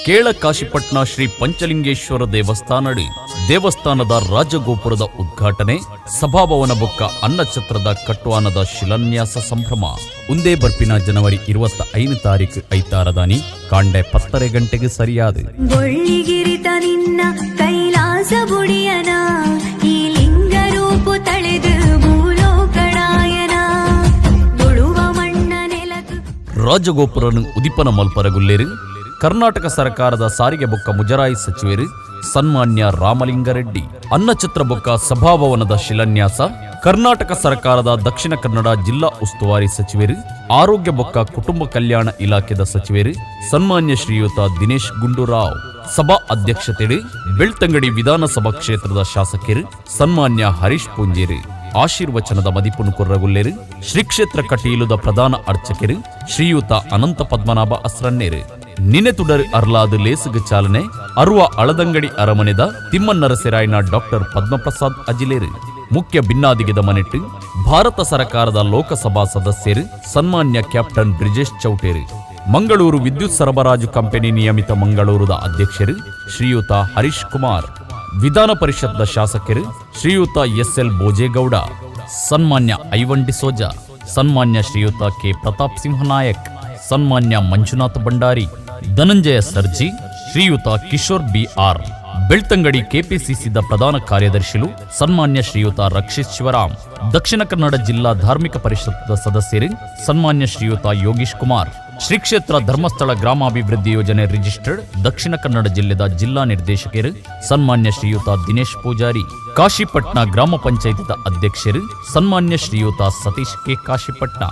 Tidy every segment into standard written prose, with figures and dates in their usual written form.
ಕೇಳ ಕಾಶಿಪಟ್ನ ಶ್ರೀ ಪಂಚಲಿಂಗೇಶ್ವರ ದೇವಸ್ಥಾನದ ರಾಜಗೋಪುರದ ಉದ್ಘಾಟನೆ, ಸಭಾಭವನ ಬೊಕ್ಕ ಅನ್ನಛತ್ರದ ಕಟ್ವಾನದ ಶಿಲಾನ್ಯಾಸ ಸಂಭ್ರಮ ಉಂದೇ ಬರ್ಪಿನ ಜನವರಿ 25 ತಾರೀಕು ಐತಾರದಾನಿ ಕಾಂಡೆ 10 ಗಂಟೆಗೆ ಸರಿಯಾದ ನಿನ್ನ ಕೈಲಾಸ ಬುಡಿಯನ ಈ ಲಿಂಗ ರೂಪ ತಳೆದು ಭೂಲೋಕಡಾಯನ ದುಳುವ ಮಣ್ಣ ನೆಲಕು ರಾಜಗೋಪುರನು ಉದಿಪನ ಮಲ್ಪರಗುಲ್ಲೇರು ಕರ್ನಾಟಕ ಸರ್ಕಾರದ ಸಾರಿಗೆ ಬೊಕ್ಕ ಮುಜರಾಯಿ ಸಚಿವರು ಸನ್ಮಾನ್ಯ ರಾಮಲಿಂಗಾರೆಡ್ಡಿ. ಅನ್ನಛತ್ರ ಬೊಕ್ಕ ಸಭಾಭವನದ ಶಿಲಾನ್ಯಾಸ ಕರ್ನಾಟಕ ಸರ್ಕಾರದ ದಕ್ಷಿಣ ಕನ್ನಡ ಜಿಲ್ಲಾ ಉಸ್ತುವಾರಿ ಸಚಿವರು, ಆರೋಗ್ಯ ಬೊಕ್ಕ ಕುಟುಂಬ ಕಲ್ಯಾಣ ಇಲಾಖೆದ ಸಚಿವರು ಸನ್ಮಾನ್ಯ ಶ್ರೀಯುತ ದಿನೇಶ್ ಗುಂಡೂರಾವ್. ಸಭಾ ಅಧ್ಯಕ್ಷತೆ ಬೆಳ್ತಂಗಡಿ ವಿಧಾನಸಭಾ ಕ್ಷೇತ್ರದ ಶಾಸಕರು ಸನ್ಮಾನ್ಯ ಹರೀಶ್ ಪೂಂಜೇರಿ. ಆಶೀರ್ವಚನದ ಮದಿಪುನು ಕೊರ್ರಗುಲ್ಲೇರು ಶ್ರೀ ಕ್ಷೇತ್ರ ಕಟೀಲುದ ಪ್ರಧಾನ ಅರ್ಚಕರು ಶ್ರೀಯುತ ಅನಂತ ಪದ್ಮನಾಭ ಅಸ್ರನ್ನೇರು. ನಿನೆತುಡರ್ ಅರ್ಲಾದ ಲೇಸುಗ ಚಾಲನೆ ಅರುವ ಅಳದಂಗಡಿ ಅರಮನೆದ ತಿಮ್ಮನ್ನರಸೆರಾಯ್ನ ಡಾಕ್ಟರ್ ಪದ್ಮಪ್ರಸಾದ್ ಅಜಿಲೇರು. ಮುಖ್ಯ ಭಿನ್ನಾದಿಗೆದ ಮನೆಟ್ಟು ಭಾರತ ಸರ್ಕಾರದ ಲೋಕಸಭಾ ಸದಸ್ಯರು ಸನ್ಮಾನ್ಯ ಕ್ಯಾಪ್ಟನ್ ಬ್ರಿಜೇಶ್ ಚೌಟೇರು. ಮಂಗಳೂರು ವಿದ್ಯುತ್ ಸರಬರಾಜು ಕಂಪನಿ ನಿಯಮಿತ ಮಂಗಳೂರದ ಅಧ್ಯಕ್ಷರು ಶ್ರೀಯುತ ಹರೀಶ್ ಕುಮಾರ್. ವಿಧಾನ ಪರಿಷತ್ದ ಶಾಸಕರು ಶ್ರೀಯುತ ಎಸ್ಎಲ್ ಬೋಜೇಗೌಡ, ಸನ್ಮಾನ್ಯ ಐವನ್ ಡಿಸೋಜಾ, ಸನ್ಮಾನ್ಯ ಶ್ರೀಯುತ ಕೆ ಪ್ರತಾಪ್ ಸಿಂಹ ನಾಯಕ್, ಸನ್ಮಾನ್ಯ ಮಂಜುನಾಥ ಭಂಡಾರಿ, ಧನಂಜಯ ಸರ್ಜಿ, ಶ್ರೀಯುತ ಕಿಶೋರ್ ಬಿಆರ್. ಬೆಳ್ತಂಗಡಿ ಕೆಪಿಸಿಸಿದ ಪ್ರಧಾನ ಕಾರ್ಯದರ್ಶಿಗಳು ಸನ್ಮಾನ್ಯ ಶ್ರೀಯುತ ರಕ್ಷಿತ್ ಶಿವರಾಮ್. ದಕ್ಷಿಣ ಕನ್ನಡ ಜಿಲ್ಲಾ ಧಾರ್ಮಿಕ ಪರಿಷತ್ದ ಸದಸ್ಯರು ಸನ್ಮಾನ್ಯ ಶ್ರೀಯುತ ಯೋಗೀಶ್ ಕುಮಾರ್. ಶ್ರೀ ಕ್ಷೇತ್ರ ಧರ್ಮಸ್ಥಳ ಗ್ರಾಮಾಭಿವೃದ್ಧಿ ಯೋಜನೆ ರಿಜಿಸ್ಟರ್ಡ್ ದಕ್ಷಿಣ ಕನ್ನಡ ಜಿಲ್ಲೆದ ಜಿಲ್ಲಾ ನಿರ್ದೇಶಕರು ಸನ್ಮಾನ್ಯ ಶ್ರೀಯುತ ದಿನೇಶ್ ಪೂಜಾರಿ. ಕಾಶಿಪಟ್ನ ಗ್ರಾಮ ಪಂಚಾಯತಿದ ಅಧ್ಯಕ್ಷರು ಸನ್ಮಾನ್ಯ ಶ್ರೀಯುತ ಸತೀಶ್ ಕೆ ಕಾಶಿಪಟ್ನ.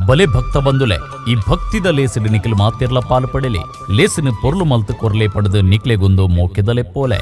ಬಲೆ ಭಕ್ತ ಬಂದುಲೆ ಈ ಭಕ್ತಿದ ಲೇಸಿಡು ನಿಖಿಲ್ ಮಾತಿರ್ಲ ಪಾಲು ಪಡೆಲೆ ಲೇಸಿನ ಪೊರ್ಲು ಮಲ್ತು ಕೊರ್ಲೆ ಪಡೆದು ನಿಕ್ಲೆಗೊಂದು ಮೋಕೆದಲೆ ಪೋಲೆ.